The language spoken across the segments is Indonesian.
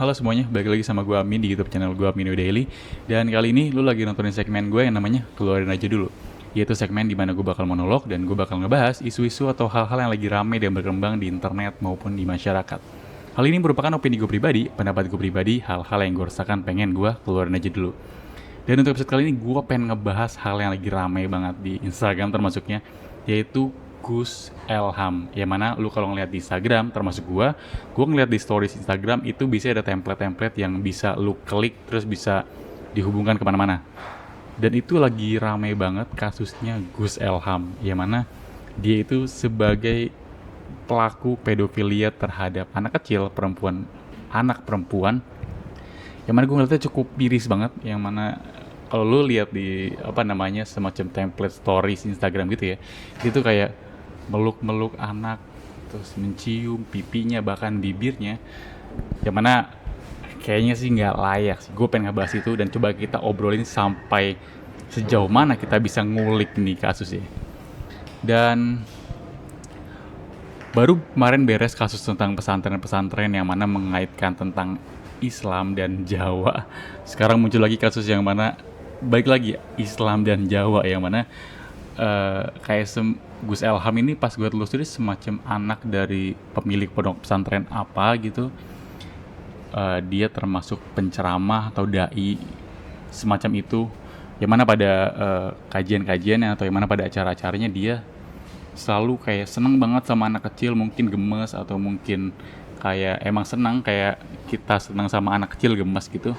Halo semuanya, balik lagi sama gue Amin di YouTube channel gue Amin Daily. Dan kali ini lu lagi nontonin segmen gue yang namanya Keluarin Aja Dulu. Yaitu segmen dimana gue bakal monolog dan gue bakal ngebahas isu-isu atau hal-hal yang lagi rame dan berkembang di internet maupun di masyarakat. Hal ini merupakan opini gue pribadi, pendapat gue pribadi, hal-hal yang gue rasakan pengen gue keluarin aja dulu. Dan untuk episode kali ini gue pengen ngebahas hal yang lagi ramai banget di Instagram termasuknya, yaitu Gus Elham. Yang mana lu kalau ngeliat di Instagram termasuk gue ngeliat di stories Instagram itu bisa ada template-template yang bisa lu klik terus bisa dihubungkan kemana-mana. Dan itu lagi ramai banget kasusnya Gus Elham, yang mana dia itu sebagai pelaku pedofilia terhadap anak kecil perempuan, anak perempuan, yang mana gue ngeliatnya cukup miris banget, yang mana kalau lu lihat di apa namanya semacam template stories Instagram gitu ya, itu kayak meluk-meluk anak, terus mencium pipinya bahkan bibirnya, yang mana kayaknya sih nggak layak sih. Gue pengen ngebahas itu dan coba kita obrolin sampai sejauh mana kita bisa ngulik nih kasusnya. Dan baru kemarin beres kasus tentang pesantren-pesantren yang mana mengaitkan tentang Islam dan Jawa. Sekarang muncul lagi kasus yang mana baik lagi Islam dan Jawa, yang mana kayak Gus Elham ini pas gue telusuri semacam anak dari pemilik pondok pesantren apa gitu. Dia termasuk penceramah atau dai semacam itu, yang mana pada kajian-kajiannya atau yang mana pada acara-acaranya dia selalu kayak seneng banget sama anak kecil, mungkin gemes atau mungkin kayak emang senang kayak kita senang sama anak kecil gemes gitu.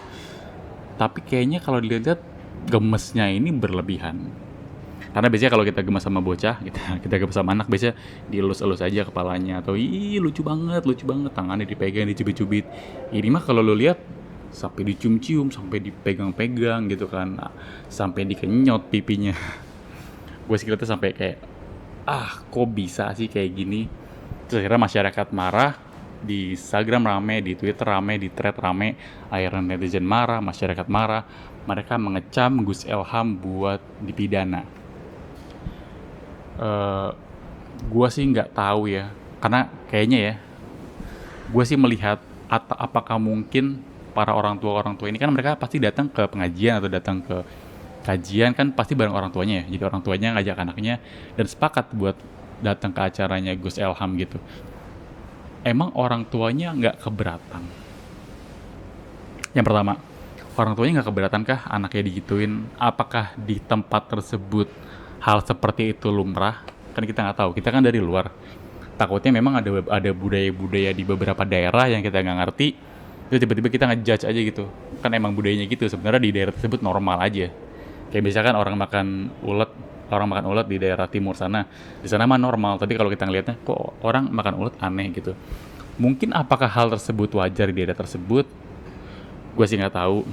Tapi kayaknya kalau dilihat gemesnya ini berlebihan. Karena biasanya kalau kita gemes sama bocah, kita gemes sama anak, biasanya dielus-elus aja kepalanya atau ih lucu banget, tangannya dipegang, dicubit-cubit. Ini mah kalau lu lihat sampai dicium-cium, sampai dipegang-pegang gitu kan, sampai dikenyot pipinya. Gue sih kira sampai kayak kok bisa sih kayak gini. Terus akhirnya masyarakat marah, di Instagram rame, di Twitter rame, di thread rame, akhirnya netizen marah, masyarakat marah, mereka mengecam Gus Elham buat dipidana. Gue sih nggak tahu ya, karena kayaknya ya, gue sih melihat apakah mungkin para orang tua ini kan mereka pasti datang ke pengajian atau datang ke kajian kan pasti bareng orang tuanya ya, jadi orang tuanya ngajak anaknya dan sepakat buat datang ke acaranya Gus Elham gitu. Emang orang tuanya nggak keberatan? Yang pertama, orang tuanya nggak keberatan kah anaknya digituin? Apakah di tempat tersebut hal seperti itu lumrah? Kan kita nggak tahu, kita kan dari luar. Takutnya memang ada budaya-budaya di beberapa daerah yang kita nggak ngerti, terus tiba-tiba kita ngejudge aja gitu. Kan emang budayanya gitu, sebenarnya di daerah tersebut normal aja. Kayak misalkan orang makan ulet di daerah timur sana, di sana mah normal. Tapi kalau kita ngelihatnya, kok orang makan ulet aneh gitu. Mungkin apakah hal tersebut wajar di daerah tersebut? Gue sih nggak tahu.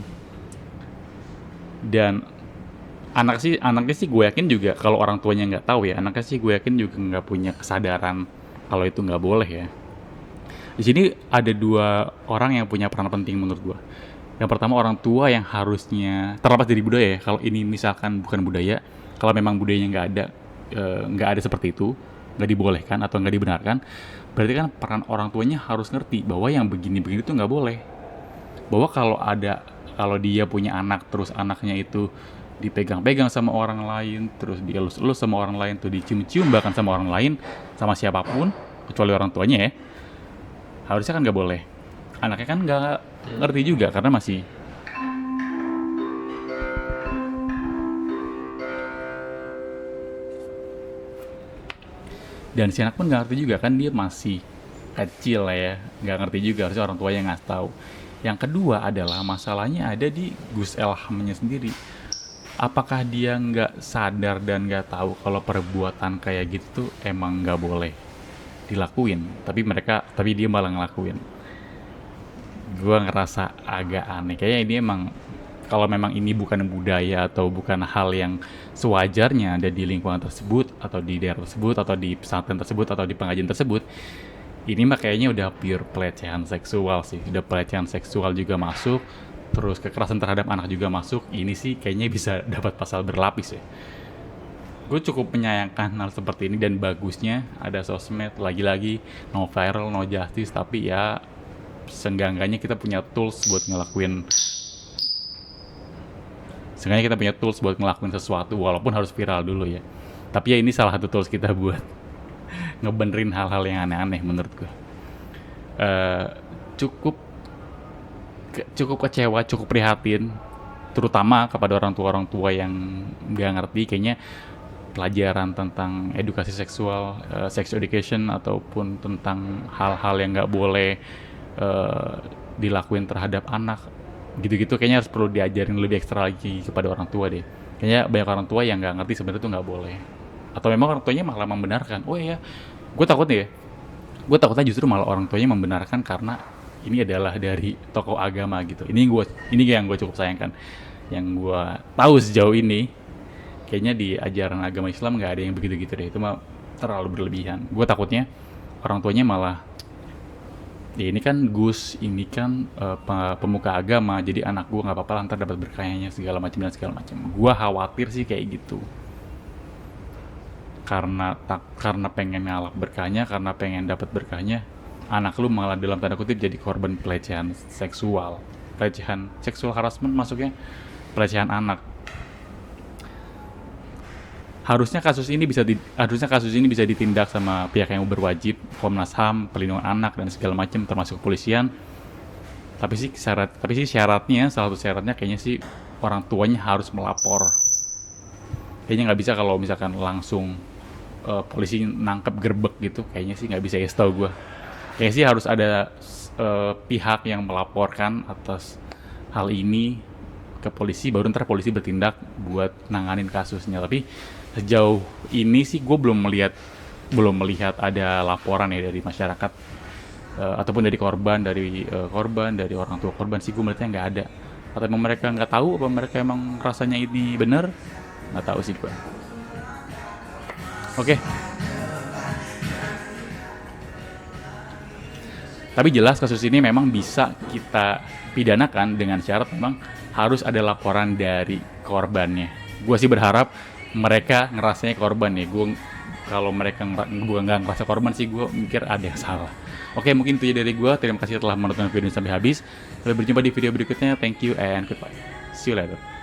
Dan anaknya sih gue yakin juga kalau orang tuanya nggak tahu ya, anaknya sih gue yakin juga nggak punya kesadaran kalau itu nggak boleh ya. Di sini ada dua orang yang punya peran penting menurut gue. Yang pertama orang tua yang harusnya terlepas dari budaya ya. Kalau ini misalkan bukan budaya, kalau memang budayanya nggak ada seperti itu, nggak dibolehkan atau nggak dibenarkan, berarti kan peran orang tuanya harus ngerti bahwa yang begini-begini itu nggak boleh. Bahwa kalau dia punya anak terus anaknya itu dipegang-pegang sama orang lain, terus dielus-elus sama orang lain, tuh dicium-cium bahkan sama orang lain, sama siapapun kecuali orang tuanya ya, harusnya kan nggak boleh. Anaknya kan nggak ngerti juga karena masih, dan si anak pun nggak ngerti juga kan, dia masih kecil lah ya, nggak ngerti juga, harusnya orang tuanya ngasih tahu. Yang kedua adalah masalahnya ada di Gus Elhamnya sendiri. Apakah dia nggak sadar dan nggak tahu kalau perbuatan kayak gitu tuh emang nggak boleh dilakuin, tapi dia malah ngelakuin. Gue ngerasa agak aneh, kayaknya ini emang kalau memang ini bukan budaya atau bukan hal yang sewajarnya ada di lingkungan tersebut atau di daerah tersebut atau di pesantren tersebut atau di pengajian tersebut, ini mah kayaknya udah pure pelecehan seksual sih. Udah pelecehan seksual juga masuk, terus kekerasan terhadap anak juga masuk. Ini sih kayaknya bisa dapat pasal berlapis ya. Gue cukup menyayangkan hal seperti ini, dan bagusnya ada sosmed, lagi-lagi no viral no justice, tapi ya seenggaknya kita punya tools buat ngelakuin sesuatu walaupun harus viral dulu ya. Tapi ya ini salah satu tools kita buat ngebenerin hal-hal yang aneh-aneh menurut gue. Cukup kecewa, cukup prihatin, terutama kepada orang tua yang nggak ngerti. Kayaknya pelajaran tentang edukasi seksual, sex education, ataupun tentang hal-hal yang nggak boleh dilakuin terhadap anak, gitu-gitu kayaknya harus perlu diajarin lebih ekstra lagi kepada orang tua deh. Kayaknya banyak orang tua yang nggak ngerti sebenarnya itu nggak boleh, atau memang orang tuanya malah membenarkan. Oh iya, gue takutnya justru malah orang tuanya membenarkan karena ini adalah dari tokoh agama gitu. Ini yang gue cukup sayangkan. Yang gue tahu sejauh ini, kayaknya di ajaran agama Islam nggak ada yang begitu-gitu deh. Itu mah terlalu berlebihan. Gue takutnya orang tuanya malah, ya ini kan Gus, ini kan pemuka agama, jadi anak gue nggak apa-apa lantar dapat berkahnya segala macam. Gue khawatir sih kayak gitu. Karena pengen ngalap berkahnya, karena pengen dapat berkahnya, anak lu malah dalam tanda kutip jadi korban pelecehan seksual harassment, masuknya pelecehan anak. Harusnya kasus ini bisa ditindak sama pihak yang berwajib, Komnas HAM, Perlindungan Anak dan segala macam, termasuk kepolisian. Tapi sih syaratnya, salah satu syaratnya kayaknya sih orang tuanya harus melapor. Kayaknya nggak bisa kalau misalkan langsung polisi nangkep gerbek gitu, kayaknya sih nggak bisa ya, setahu gue. Kayaknya sih harus ada pihak yang melaporkan atas hal ini ke polisi, baru ntar polisi bertindak buat nanganin kasusnya. Tapi sejauh ini sih gue belum melihat ada laporan ya dari masyarakat, ataupun dari korban, dari orang tua korban sih gue melihatnya nggak ada. Atau emang mereka nggak tahu, apa mereka emang rasanya ini benar, nggak tahu sih gue. Oke. Tapi jelas kasus ini memang bisa kita pidanakan dengan syarat memang harus ada laporan dari korbannya. Gue sih berharap mereka ngerasanya korban ya. Kalau mereka gue nggak ngerasa korban sih, gue mikir ada yang salah. Oke, mungkin itu aja dari gue. Terima kasih telah menonton video ini sampai habis. Sampai berjumpa di video berikutnya. Thank you and goodbye. See you later.